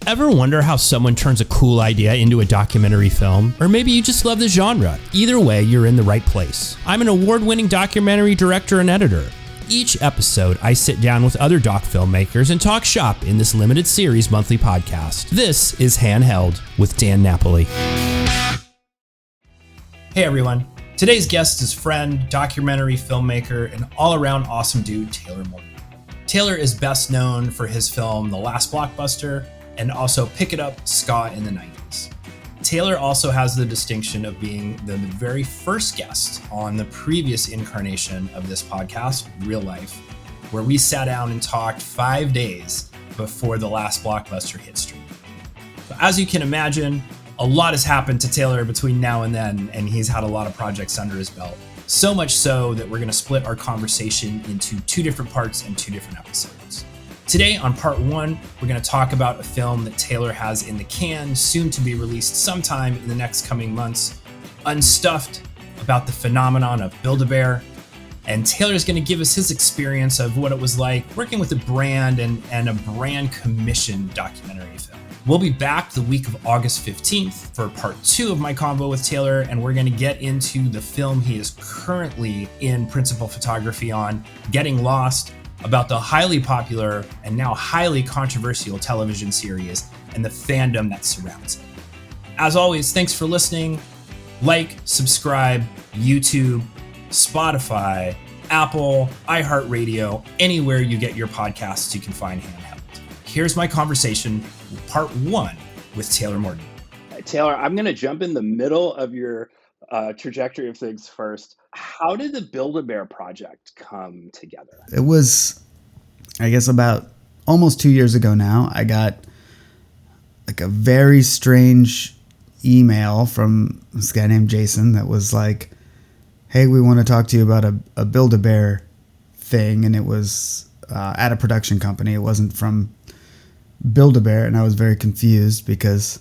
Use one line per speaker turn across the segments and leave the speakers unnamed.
Ever wonder how someone turns a cool idea into a documentary film? Or maybe you just love the genre. Either way, you're in the right place. I'm an award-winning documentary director and editor. Each episode, I sit down with other doc filmmakers and talk shop in this limited series monthly podcast. This is Handheld with Dan Napoli. Hey everyone. Today's guest is friend, documentary filmmaker, and all-around awesome dude, Taylor Morden. Taylor is best known for his film The Last Blockbuster and also Pick It Up, Ska in the 90s. Taylor also has the distinction of being the very first guest on the previous incarnation of this podcast, Real Life, where we sat down and talked 5 days before The Last Blockbuster hit stream. So as you can imagine, a lot has happened to Taylor between now and then, and he's had a lot of projects under his belt. So much so that we're going to split our conversation into 2 different parts and 2 different episodes. Today, on part 1, we're going to talk about a film that Taylor has in the can, soon to be released sometime in the next coming months, Unstuffed, about the phenomenon of Build-A-Bear. And Taylor's going to give us his experience of what it was like working with a brand and a brand commissioned documentary film. We'll be back the week of August 15th for part 2 of my convo with Taylor, and we're going to get into the film he is currently in principal photography on, Getting Lost, about the highly popular and now highly controversial television series and the fandom that surrounds it. As always, thanks for listening. Like, subscribe, YouTube, Spotify, Apple, iHeartRadio, anywhere you get your podcasts, you can find Handheld. Here's my conversation, part 1 with Taylor Morden.
Taylor, I'm going to jump in the middle of your trajectory of things first. How did the Build-A-Bear project come together?
It was, I guess, about almost 2 years ago now. I got like a very strange email from this guy named Jason that was like, hey, we want to talk to you about a Build-A-Bear thing. And it was at a production company. It wasn't from Build-A-Bear. And I was very confused because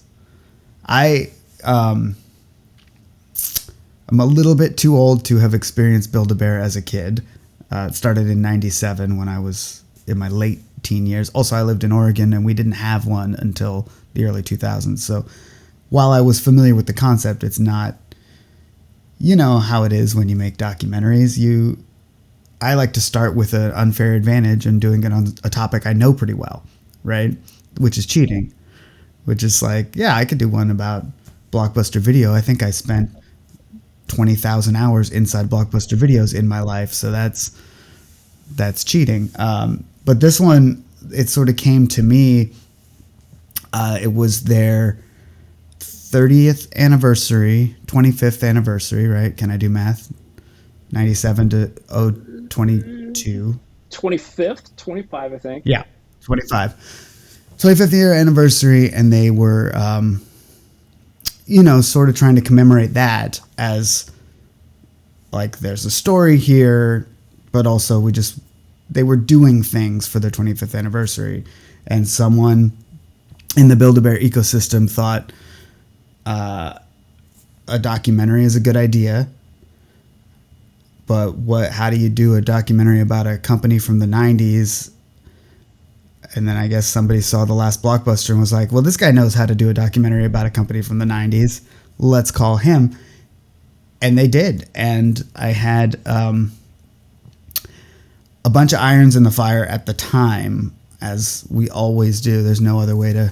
I'm a little bit too old to have experienced Build-A-Bear as a kid. It started in 97 when I was in my late teen years. Also, I lived in Oregon and we didn't have one until the early 2000s. So while I was familiar with the concept, it's not, you know how it is when you make documentaries. I like to start with an unfair advantage and doing it on a topic I know pretty well, right? Which is cheating, which is like, yeah, I could do one about Blockbuster Video. I think I spent 20,000 hours inside Blockbuster Videos in my life. So that's cheating. But this one, it sort of came to me. It was their 30th anniversary, 25th anniversary, right? Can I do math? 97 to 22.
25th, 25, I think.
Yeah, 25. 25th year anniversary. And they were, sort of trying to commemorate that as like there's a story here, but also they were doing things for their 25th anniversary. And someone in the Build-A-Bear ecosystem thought a documentary is a good idea. But how do you do a documentary about a company from the 90s? And then I guess somebody saw The Last Blockbuster and was like, well, this guy knows how to do a documentary about a company from the 90s. Let's call him. And they did. And I had a bunch of irons in the fire at the time, as we always do. There's no other way to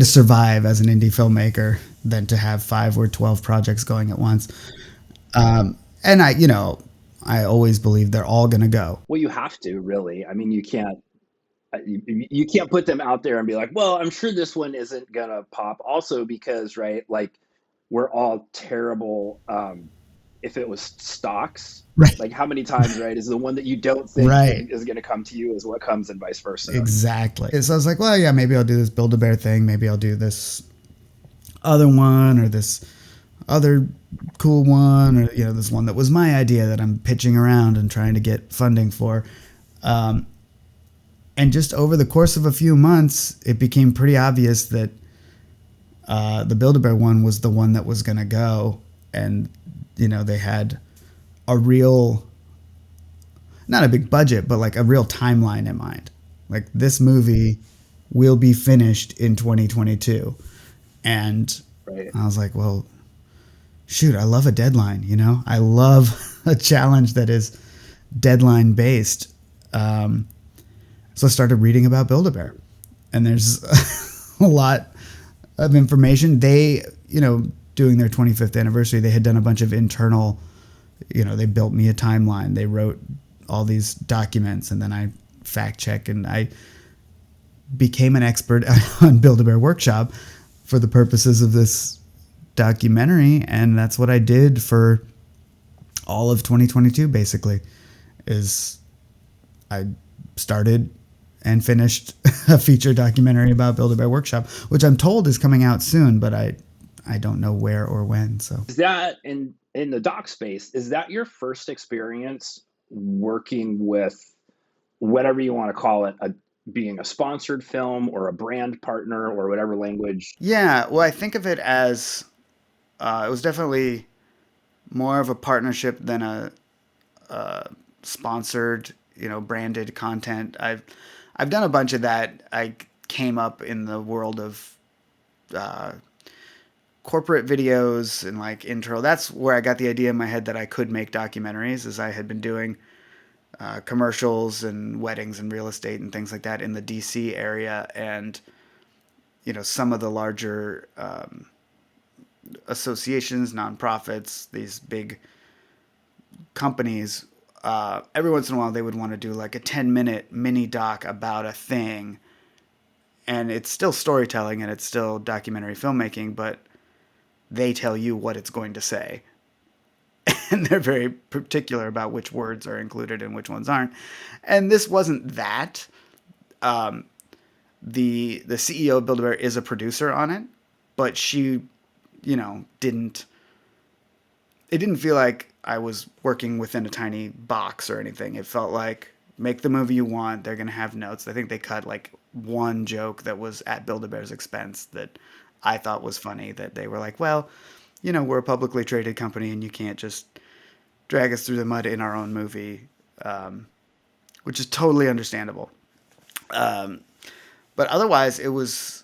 survive as an indie filmmaker than to have 5 or 12 projects going at once. And I always believe they're all going to go.
Well, you have to, really. I mean, you can't put them out there and be like, well, I'm sure this one isn't going to pop. Also because, right, like we're all terrible if it was stocks.
Right.
Like how many times, right, is the one that you don't think is going to come to you is what comes and vice versa.
Exactly. So I was like, well, yeah, maybe I'll do this Build-A-Bear thing. Maybe I'll do this other one or this other cool one, or this one that was my idea that I'm pitching around and trying to get funding for. And just over the course of a few months, it became pretty obvious that the Build-A-Bear one was the one that was going to go. And, they had a real, not a big budget, but like a real timeline in mind. Like this movie will be finished in 2022. And
Right.
I was like, well, shoot, I love a deadline, you know? I love a challenge that is deadline based. So I started reading about Build-A-Bear. And there's a lot of information. They, doing their 25th anniversary, they had done a bunch of internal, they built me a timeline. They wrote all these documents, and then I fact check, and I became an expert on Build-A-Bear Workshop for the purposes of this documentary. And that's what I did for all of 2022, basically, is I started and finished a feature documentary about Build-A-Bear Workshop, which I'm told is coming out soon, but I don't know where or when. So
Is that in the doc space, is that your first experience working with whatever you want to call it, being a sponsored film or a brand partner or whatever language?
yeah, well, I think of it as it was definitely more of a partnership than a sponsored, branded content. I've done a bunch of that. I came up in the world of corporate videos and like intro. That's where I got the idea in my head that I could make documentaries, as I had been doing commercials and weddings and real estate and things like that in the DC area. And, some of the larger associations, nonprofits, these big companies, every once in a while they would want to do like a 10-minute mini doc about a thing. And it's still storytelling and it's still documentary filmmaking, but they tell you what it's going to say. And they're very particular about which words are included and which ones aren't. And this wasn't that. The CEO of Build-A-Bear is a producer on it, but she, didn't. It didn't feel like I was working within a tiny box or anything. It felt like, make the movie you want. They're gonna have notes. I think they cut like one joke that was at Build-A-Bear's expense that I thought was funny. That they were like, well, we're a publicly traded company and you can't just drag us through the mud in our own movie, which is totally understandable. But otherwise, it was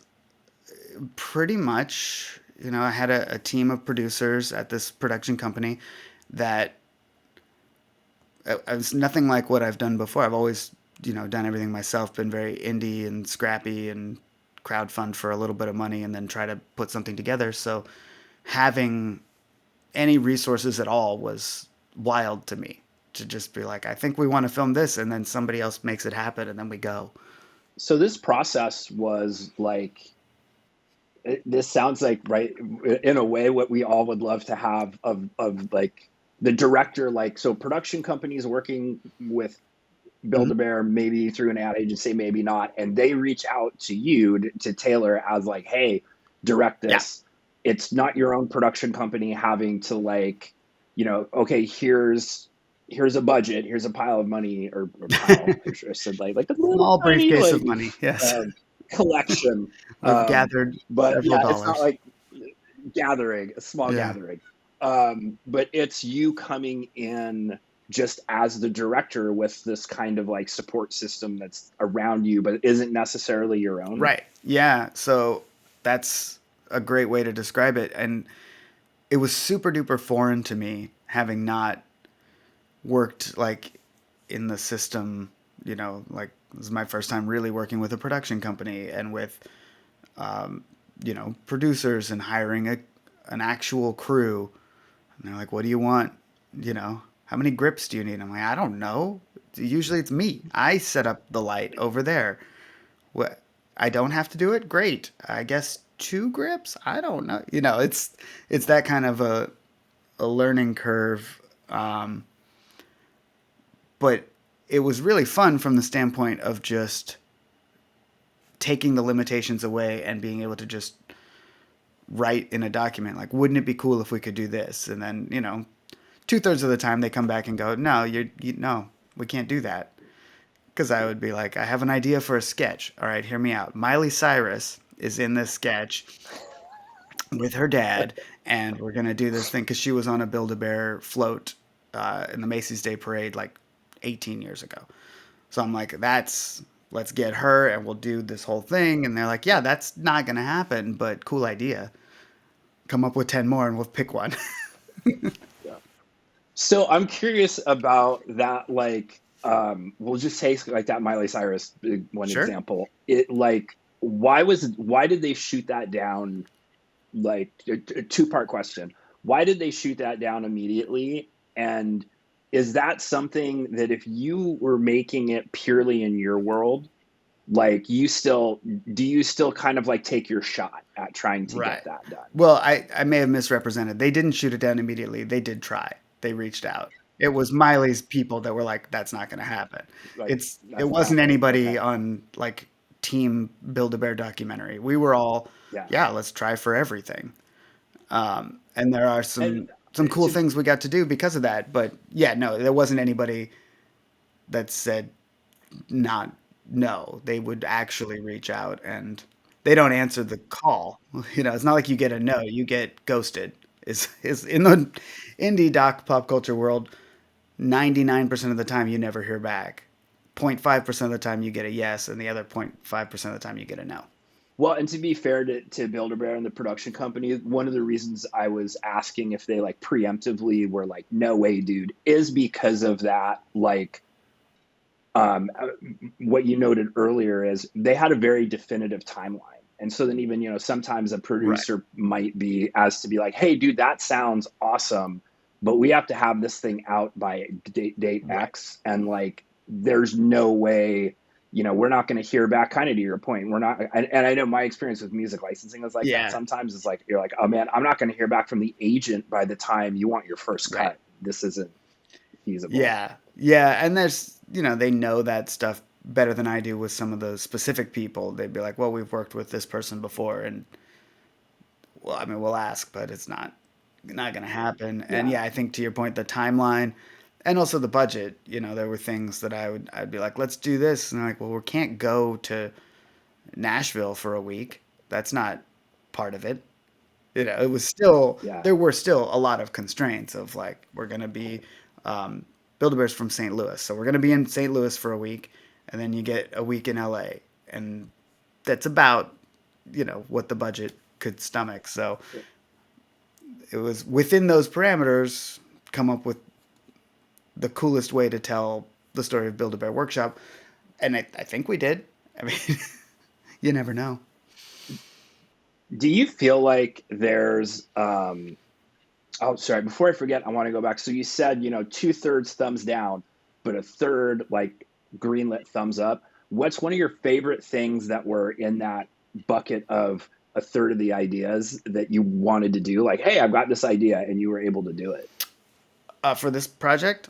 pretty much, I had a team of producers at this production company that I was nothing like what I've done before. I've always, done everything myself, been very indie and scrappy and crowdfund for a little bit of money and then try to put something together. So having any resources at all was wild to me, to just be like, I think we want to film this, and then somebody else makes it happen, and then we go.
So this process was like, this sounds like, right, in a way, what we all would love to have of like the director, like, so production companies working with Build-A-Bear, maybe through an ad agency, maybe not, and they reach out to you to tailor as like, hey, direct
Yeah.
this. It's not your own production company having to like, okay, here's a budget, here's a pile of money, or pile, I should have said like a little
Small
tiny
briefcase
like
of money, yes.
collection.
I've gathered
But
several
yeah, it's not
dollars.
like a small
Yeah.
gathering. But it's you coming in just as the director with this kind of like support system that's around you, but isn't necessarily your own.
Right. Yeah. So that's a great way to describe it. And it was super duper foreign to me, having not worked like in the system, like this is my first time really working with a production company and with, producers and hiring an actual crew. And they're like, what do you want? How many grips do you need? I'm like, I don't know. Usually it's me. I set up the light over there. What? I don't have to do it? Great. I guess 2 grips? I don't know. It's that kind of a learning curve. But it was really fun from the standpoint of just taking the limitations away and being able to just write in a document like, wouldn't it be cool if we could do this? And then 2/3 of the time they come back and go, no, no, we can't do that. Because I would be like, I have an idea for a sketch. All right, hear me out. Miley Cyrus is in this sketch with her dad, and we're going to do this thing because she was on a Build-A-Bear float in the Macy's Day Parade like 18 years ago. So I'm like, that's let's get her and we'll do this whole thing. And they're like, yeah, that's not going to happen, but cool idea. Come up with 10 more and we'll pick one.
Yeah. So I'm curious about that. Like, we'll just take like that Miley Cyrus one
Sure.
example. It like, why did they shoot that down? Like a two-part question. Why did they shoot that down immediately? And is that something that if you were making it purely in your world, like do you still kind of like take your shot at trying to get
Right.
that done?
Well, I may have misrepresented. They didn't shoot it down immediately. They did try. They reached out. It was Miley's people that were like, "That's not going to happen."
Like
It
that's not
wasn't
happening.
anybody
Okay.
on like team Build a Bear documentary. We were all,
Yeah.
yeah, let's try for everything. And there are
And
some cool
to
things we got to do because of that. But yeah, no, there wasn't anybody that said not no. They would actually reach out and they don't answer the call. You know, it's not like you get a no, you get ghosted. Is in the indie doc pop culture world, 99% of the time you never hear back. 0.5% of the time you get a yes, and the other 0.5% of the time you get a no.
Well, and to be fair to Build-A-Bear and the production company, one of the reasons I was asking if they like preemptively were like, no way, dude, is because of that. Like, what you noted earlier is they had a very definitive timeline. And so then even, sometimes a
Right.
producer might be as to be like, hey, dude, that sounds awesome, but we have to have this thing out by date
Right.
X. And like, there's no way, we're not going to hear back, kind of to your point. We're not, and I know my experience with music licensing is like that.
Yeah.
Sometimes it's like, you're like, oh man, I'm not going to hear back from the agent by the time you want your first
Right.
cut. This isn't feasible.
Yeah. Yeah. And there's, they know that stuff better than I do with some of those specific people. They'd be like, well, we've worked with this person before. And, well, I mean, we'll ask, but it's not going to happen. And
Yeah.
yeah, I think to your point, the timeline and also the budget, there were things that I'd be like, let's do this. And I'm like, well, we can't go to Nashville for a week. That's not part of it. It was still,
Yeah.
there were still a lot of constraints of like, we're going to be, Build-A-Bear's from St. Louis. So we're going to be in St. Louis for a week and then you get a week in LA. And that's about, what the budget could stomach. So it was within those parameters, come up with the coolest way to tell the story of Build-A-Bear Workshop. And I think we did. I mean, you never know.
Do you feel like there's oh sorry, before I forget, I want to go back. So you said, 2/3 thumbs down, but a third like greenlit thumbs up. What's one of your favorite things that were in that bucket of a third of the ideas that you wanted to do? Like, hey, I've got this idea and you were able to do it
For this project,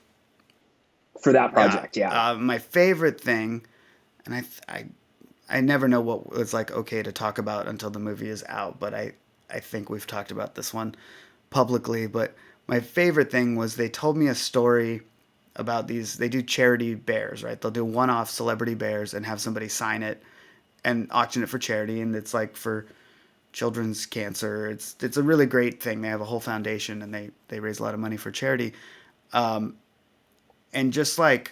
for that project. Yeah.
my favorite thing, and I never know what it's like okay to talk about until the movie is out, but I think we've talked about this one publicly. But my favorite thing was they told me a story about these. They do charity bears, right? They'll do one-off celebrity bears and have somebody sign it and auction it for charity, and it's like for children's cancer. It's a really great thing. They have a whole foundation and they raise a lot of money for charity. And just like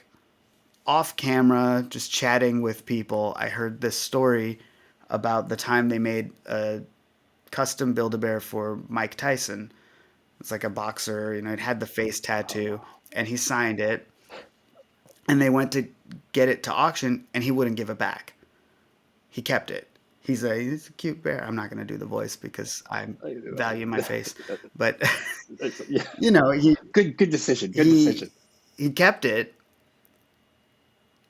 off camera, just chatting with people, I heard this story about the time they made a custom Build-A-Bear for Mike Tyson. It's like a boxer, it had the face
Oh
tattoo,
wow.
and he signed it. And they went to get it to auction, and he wouldn't give it back. He kept it. He's a cute bear. I'm not going to do the voice because I value my face, but
Yeah.
you know, he
Good decision. Good
he
decision.
he kept it,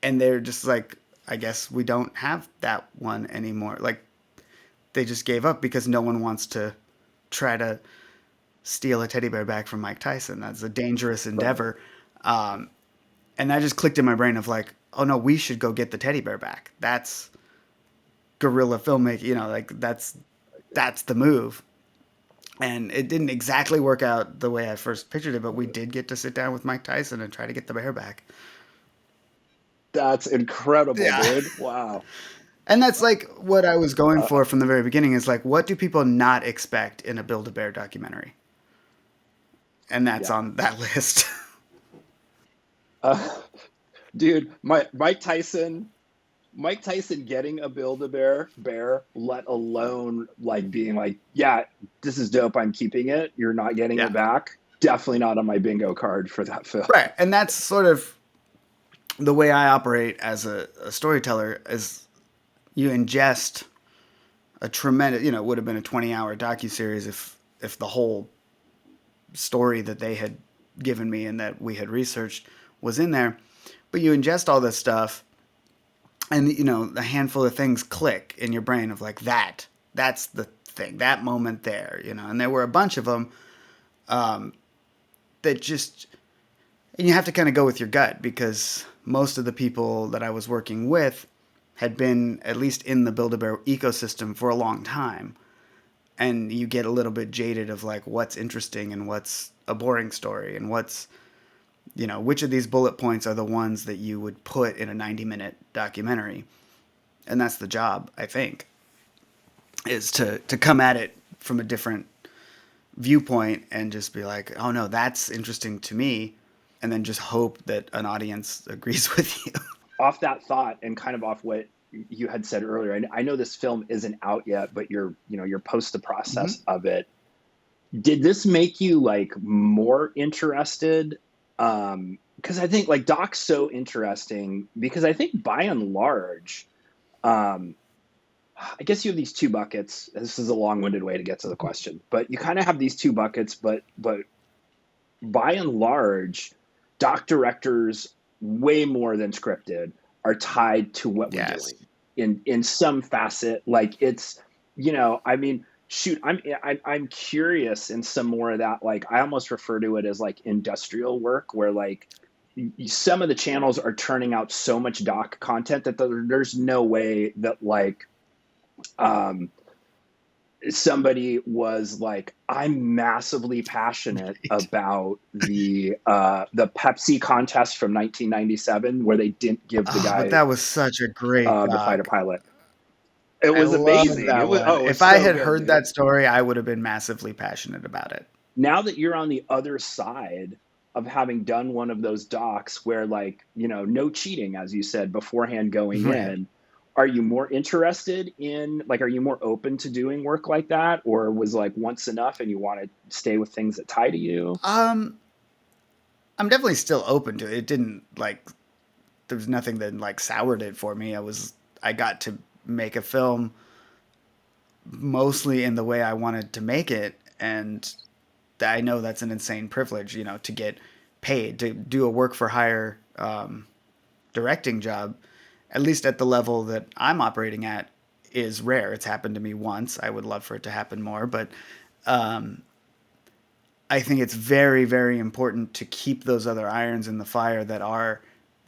and they're just like, I guess we don't have that one anymore. Like they just gave up because no one wants to try to steal a teddy bear back from Mike Tyson. That's a dangerous
Right.
endeavor. Um, and that just clicked in my brain of like, oh no, we should go get the teddy bear back. That's guerrilla filmmaking. Like that's the move. And it didn't exactly work out the way I first pictured it, but we did get to sit down with Mike Tyson and try to get the bear back.
That's incredible,
Yeah.
dude. Wow.
And that's like what I was going
Uh,
for from the very beginning is like, what do people not expect in a Build a Bear documentary? And that's
yeah.
on that list.
Uh, dude, Mike Tyson, Mike Tyson getting a Build-A-Bear bear, let alone like being like, yeah, this is dope, I'm keeping it, you're not getting
Yeah.
it back. Definitely not on my bingo card for that film.
Right. And that's sort of the way I operate as a storyteller is you ingest a tremendous, it would have been a 20-hour docuseries if the whole story that they had given me and that we had researched was in there. But you ingest all this stuff and, a handful of things click in your brain of like, that's the thing, that moment there, and there were a bunch of them that just, and you have to kind of go with your gut because most of the people that I was working with had been at least in the Build-A-Bear ecosystem for a long time. And you get a little bit jaded of like what's interesting and what's a boring story and what's, which of these bullet points are the ones that you would put in a 90-minute documentary. And that's the job, I think, is to come at it from a different viewpoint and just be like, oh no, that's interesting to me. And then just hope that an audience agrees with you.
Off that thought and kind of off what you had said earlier, I know this film isn't out yet, but you're post the process of it. Did this make you like more interested? Because I think like doc's so interesting because I think by and large, I guess you have these two buckets. This is a long-winded way to get to the question, but you kind of have these two buckets, but by and large, doc directors, way more than scripted, are tied to what we're doing in some facet. Like it's, I mean, shoot, I'm curious in some more of that. Like I almost refer to it as like industrial work, where like some of the channels are turning out so much doc content that there's no way that like somebody was like, I'm massively passionate about the Pepsi contest from 1997 where they didn't give the guy.
But that was such a great
the fighter pilot. It was amazing.
It was, if I had heard that story, I would have been massively passionate about it.
Now that you're on the other side of having done one of those docs where like, no cheating, as you said beforehand going in, are you more interested in, like, are you more open to doing work like that? Or was like once enough and you want to stay with things that tie to you?
I'm definitely still open to it. It didn't like, there was nothing that like soured it for me. I got to make a film mostly in the way I wanted to make it. And I know that's an insane privilege, to get paid to do a work for hire directing job, at least at the level that I'm operating at, is rare. It's happened to me once. I would love for it to happen more, but I think it's very, very important to keep those other irons in the fire that are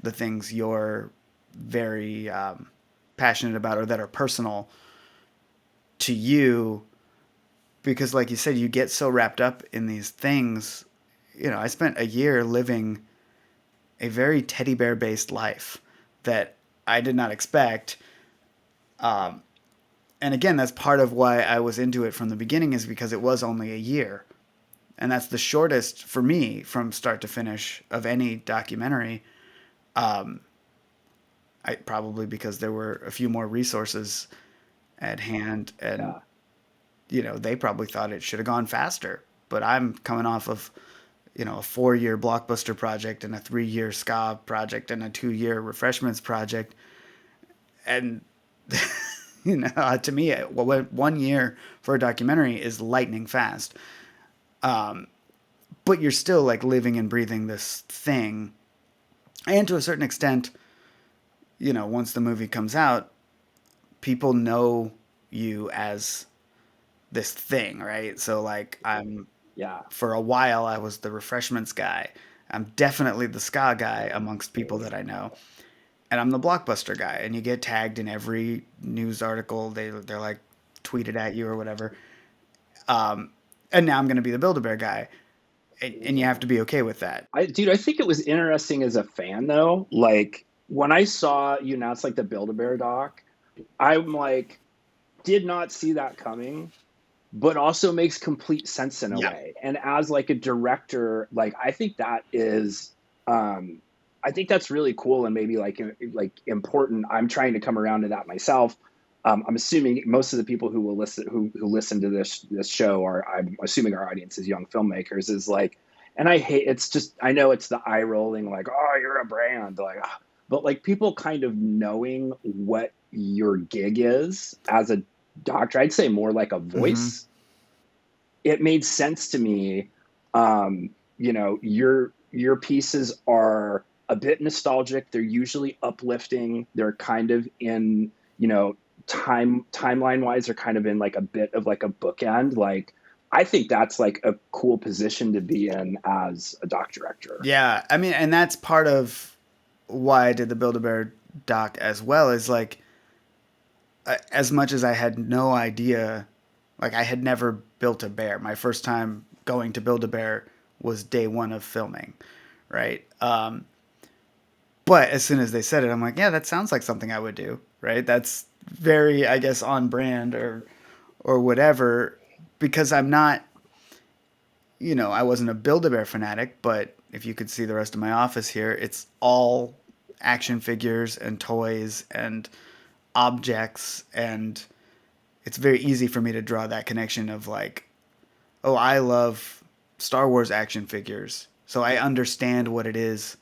the things you're very passionate about or that are personal to you. Because like you said, you get so wrapped up in these things. I spent a year living a very teddy bear based life that I did not expect. And again, that's part of why I was into it from the beginning, is because it was only a year. And that's the shortest for me from start to finish of any documentary. Probably because there were a few more resources at hand, and they probably thought it should have gone faster. But I'm coming off of, a 4-year Blockbuster project and a 3-year ska project and a 2-year Refreshments project. And, to me, 1 year for a documentary is lightning fast. But you're still like living and breathing this thing. And to a certain extent, once the movie comes out, people know you as this thing, right? So like for a while I was the Refreshments guy. I'm definitely the ska guy amongst people that I know. And I'm the Blockbuster guy. And you get tagged in every news article. They're like tweeted at you or whatever. And now I'm going to be the Build-A-Bear guy. And you have to be okay with that.
I think it was interesting as a fan though. Like when I saw you announce like the Build-A-Bear doc, I'm like, did not see that coming, but also makes complete sense in a way. And as like a director, like I think that is I think that's really cool and maybe like important. I'm trying to come around to that myself. I'm assuming most of the people who will listen who listen to this show are, I'm assuming our audience is young filmmakers, is like, and I hate, it's just, I know it's the eye rolling like, oh, you're a brand, like, ah. But like people kind of knowing what your gig is as a doctor, I'd say more like a
Mm-hmm.
voice. It made sense to me. You know, your pieces are a bit nostalgic. They're usually uplifting. They're kind of in, you know, timeline wise, they're kind of in like a bit of like a bookend. Like, I think that's like a cool position to be in as a doc director.
Yeah, I mean, and that's part of why I did the Build-A-Bear doc as well. Is like, as much as I had no idea, like I had never built a bear. My first time going to Build-A-Bear was day one of filming, right? But as soon as they said it, I'm like, yeah, that sounds like something I would do, right? That's very, I guess, on brand or whatever, because I'm not, I wasn't a Build-A-Bear fanatic, but if you could see the rest of my office here, it's all action figures and toys and objects, and it's very easy for me to draw that connection of like, oh, I love Star Wars action figures, so I understand what it is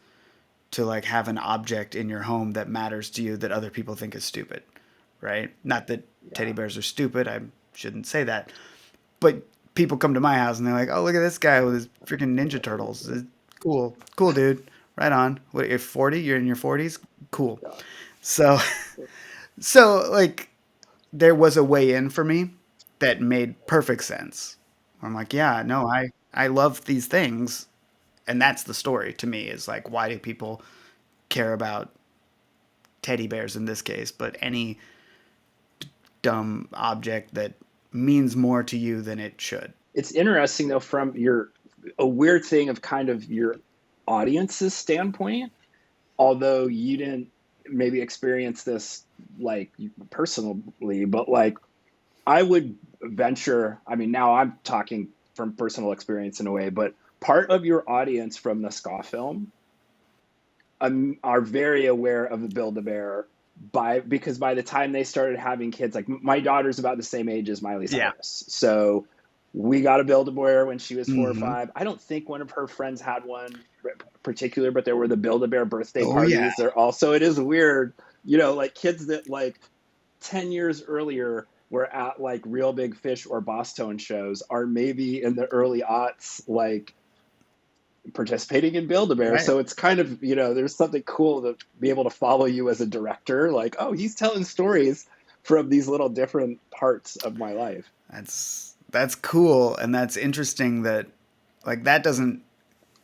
to like have an object in your home that matters to you that other people think is stupid, right? Not that teddy
Yeah.
bears are stupid, I shouldn't say that, but people come to my house and they're like, "Oh, look at this guy with his freaking Ninja Turtles. Cool, cool, dude. Right on. What? You're 40? You're in your 40s? Cool."
Yeah.
So, so like, there was a way in for me that made perfect sense. I'm like, yeah, no, I love these things, and that's the story to me. Is like, why do people care about teddy bears in this case, but any dumb object that means more to you than it should?
It's interesting though, from your, a weird thing of kind of your audience's standpoint, although you didn't maybe experience this like personally, but like I would venture, I mean, now I'm talking from personal experience in a way, but part of your audience from the ska film are very aware of the Build-A-Bear because by the time they started having kids, like my daughter's about the same age as Miley
Yeah.
Cyrus. So we got a Build-A-Bear when she was 4 or
Mm-hmm.
5. I don't think one of her friends had one particular, but there were the Build-A-Bear birthday
Oh yeah.
parties. There also, it is weird, you know, like kids that like 10 years earlier were at like Real Big Fish or Boss Tone shows are maybe in the early aughts, like participating in Build-A-Bear.
Right.
So it's kind of, you know, there's something cool to be able to follow you as a director. Like, oh, he's telling stories from these little different parts of my life.
That's cool, and that's interesting that like that doesn't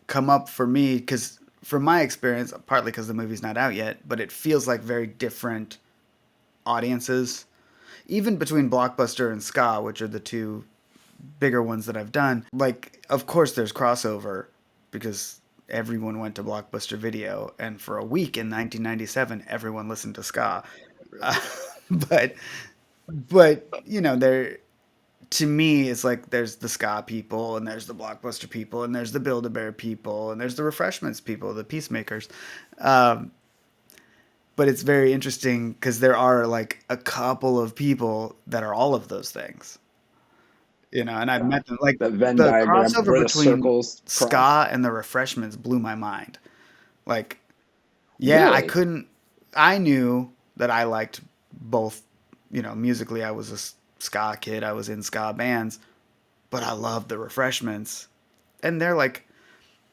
come up for me because from my experience, partly because the movie's not out yet, but it feels like very different audiences, even between Blockbuster and Ska, which are the two bigger ones that I've done. Like, of course, there's crossover because everyone went to Blockbuster Video, and for a week in 1997, everyone listened to Ska. Uh, but there, to me, it's like there's the ska people and there's the blockbuster people and there's the Build-A-Bear people and there's the refreshments people, the peacemakers. Um, but it's very interesting because there are like a couple of people that are all of those things, and I've
Yeah.
met them. Like
The Venn
the
diagram
crossover
where the
between
circles cross.
ska and the refreshments blew my mind. Like, yeah, I
Really?
couldn't. I knew that I liked both. Musically, I was a ska kid. I was in ska bands, but I love the refreshments. And they're like,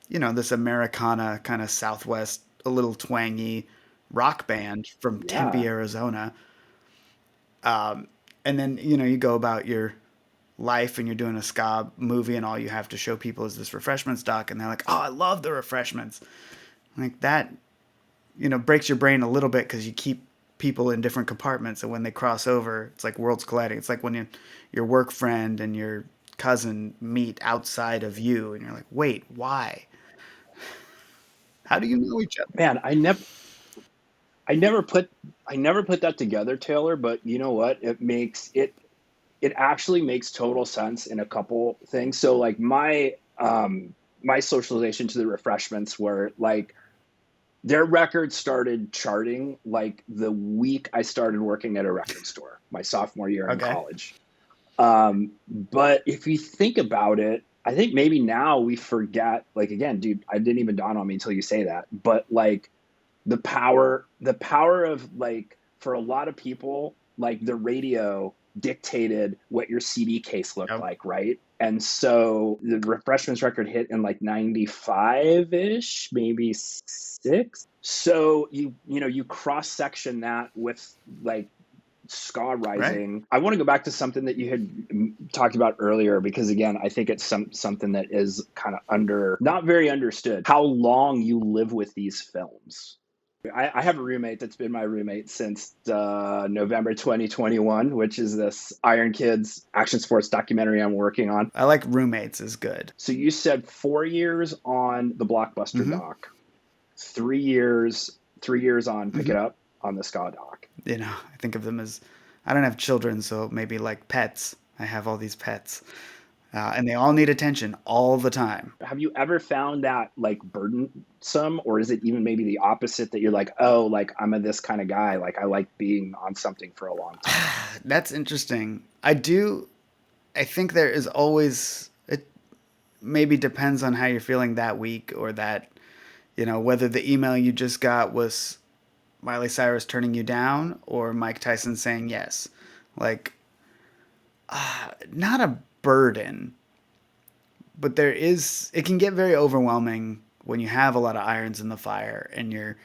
this Americana kind of Southwest, a little twangy rock band from Tempe,
Yeah.
Arizona. And then, you go about your life and you're doing a ska movie and all you have to show people is this refreshments doc. And they're like, oh, I love the refreshments. Like that, breaks your brain a little bit because you keep people in different compartments, and when they cross over, it's like worlds colliding. It's like when your work friend and your cousin meet outside of you, and you're like, wait, why? How do you know each other?
Man, I never put I never put that together, Taylor, but you know what? It actually makes total sense in a couple things. So like my socialization to the refreshments were like Their record started charting like the week I started working at a record store, my sophomore year in
Okay.
college. But if you think about it, I think maybe now we forget, like, again, dude, I didn't even dawn on me until you say that, but like the power of, like, for a lot of people, like the radio dictated what your CD case looked
Yep.
like, right? And so the Refreshments record hit in like 95-ish, maybe 6. So you cross section that with like ska
Right.
rising. I want to go back to something that you had talked about earlier, because again, I think it's something that is kind of not very understood. How long you live with these films. I have a roommate that's been my roommate since November 2021, which is this Iron Kids action sports documentary I'm working on.
I like roommates is good.
So you said 4 years on the Blockbuster doc, 3 years on Pick It Up on the ska doc.
You know, I think of them as, I don't have children, so maybe like pets. I have all these pets. And they all need attention all the time.
Have you ever found that like burdensome, or is it even maybe the opposite, that you're like, oh, like I'm this kind of guy, like I like being on something for a long time?
That's interesting. I think there is always, it maybe depends on how you're feeling that week, or that, whether the email you just got was Miley Cyrus turning you down or Mike Tyson saying yes. Like, not a burden, but it can get very overwhelming when you have a lot of irons in the fire and you're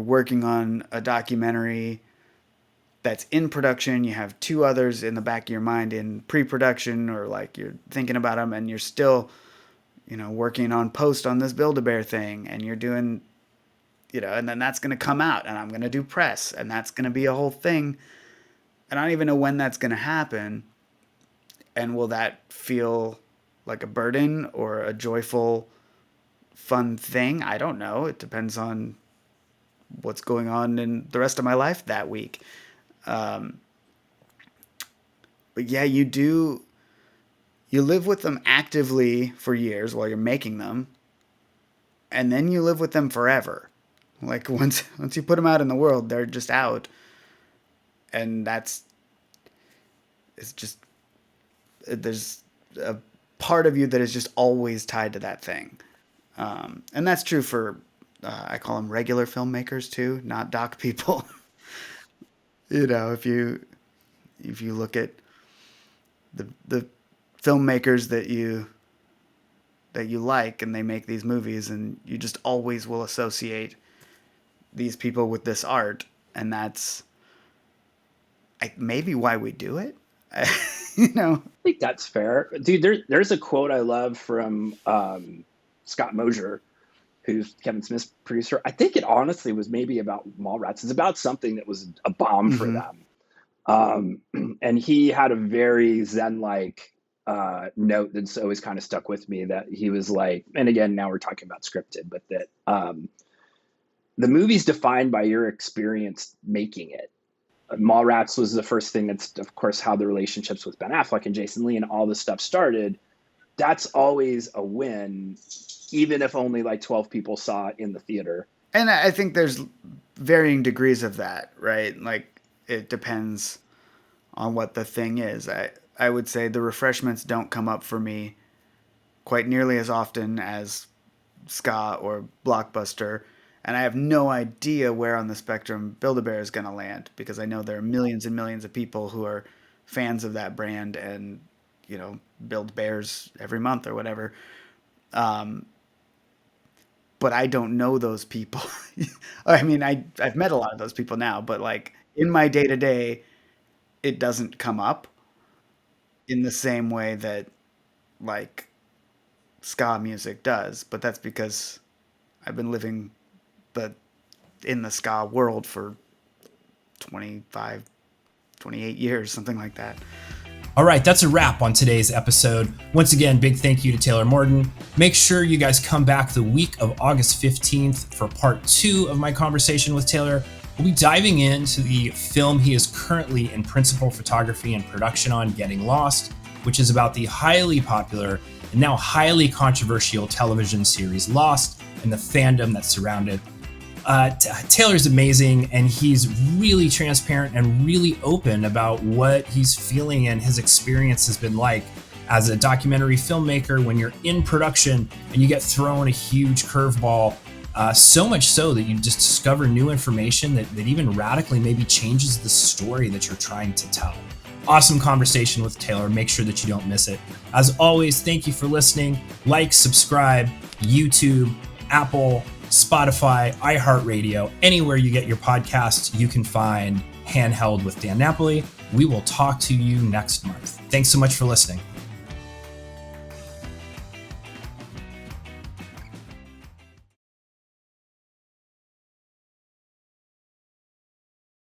working on a documentary that's in production. You have 2 others in the back of your mind in pre-production, or like you're thinking about them, and you're still, working on post on this Build-A-Bear thing, and you're doing, and then that's going to come out, and I'm going to do press, and that's going to be a whole thing. And I don't even know when that's going to happen. And will that feel like a burden or a joyful, fun thing? I don't know. It depends on what's going on in the rest of my life that week. But yeah, you live with them actively for years while you're making them, and then you live with them forever. Like once you put them out in the world, they're just out, and there's a part of you that is just always tied to that thing. And that's true for, I call them regular filmmakers too, not doc people. If you look at the filmmakers that you like, and they make these movies, and you just always will associate these people with this art, and that's maybe why we do it.
I think that's fair, dude. There's a quote I love from Scott Mosier, who's Kevin Smith's producer. I think it honestly was maybe about Mallrats. It's about something that was a bomb for them, and he had a very Zen-like note that's always kind of stuck with me, that he was like, and again, now we're talking about scripted, but that the movie's defined by your experience making it. Mallrats was the first thing. That's, of course, how the relationships with Ben Affleck and Jason Lee and all this stuff started. That's always a win, even if only like 12 people saw it in the theater.
And I think there's varying degrees of that, right? Like, it depends on what the thing is. I would say the Refreshments don't come up for me quite nearly as often as ska or Blockbuster. And I have no idea where on the spectrum Build-A-Bear is going to land, because I know there are millions and millions of people who are fans of that brand and, build bears every month or whatever. But I don't know those people. I mean, I've met a lot of those people now, but like in my day-to-day, it doesn't come up in the same way that like ska music does. But that's because I've been living in the ska world for 28 years, something like that.
All right, that's a wrap on today's episode. Once again, big thank you to Taylor Morden. Make sure you guys come back the week of August 15th for part 2 of my conversation with Taylor. We'll be diving into the film he is currently in principal photography and production on, Getting Lost, which is about the highly popular and now highly controversial television series Lost, and the fandom that's surrounded. Taylor's amazing, and he's really transparent and really open about what he's feeling and his experience has been like as a documentary filmmaker when you're in production and you get thrown a huge curveball, so much so that you just discover new information that even radically maybe changes the story that you're trying to tell. Awesome conversation with Taylor. Make sure that you don't miss it. As always, thank you for listening. Like, subscribe, YouTube, Apple, Spotify, iHeartRadio, anywhere you get your podcasts, you can find Handheld with Dan Napoli. We will talk to you next month. Thanks so much for listening.